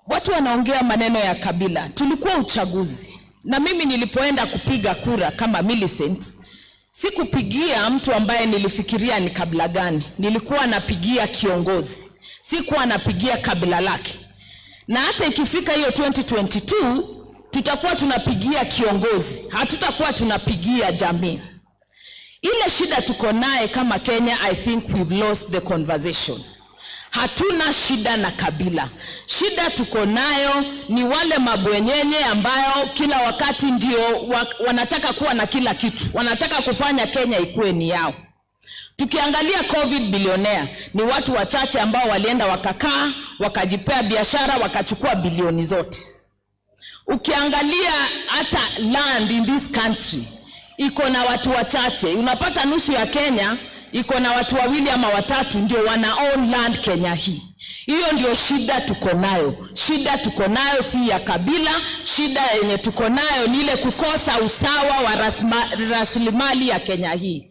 Watu wanaongea maneno ya kabila. Tulikuwa uchaguzi. Na mimi nilipoenda kupiga kura kama Millicent, sikupigia mtu ambaye nilifikiria ni kabila gani. Nilikuwa napigia kiongozi. Sikuwa napigia kabila lake. Na hata ikifika hiyo 2022, tutakuwa tunapigia kiongozi. Hatutakuwa tunapigia jamii. Ile shida tuko naye kama Kenya, I think we've lost the conversation. Hatuna shida na kabila. Shida tuko nayo ni wale mabwenyenye ambayo kila wakati ndio wanataka kuwa na kila kitu. Wanataka kufanya Kenya ikuwe ni yao. Tukiangalia COVID billionaire ni watu wachache ambao walienda wakakaa, wakajipea biashara, wakachukua bilioni zote. Ukiangalia hata land in this country iko na watu wachache. Unapata nusu ya Kenya iko na watu wawili ama watatu ndio wana own land Kenya hii. Hiyo ndio shida tuko nayo. Shida tuko nayo si ya kabila, shida yenye tuko nayo ni ile kukosa usawa wa rasilimali ya Kenya hii.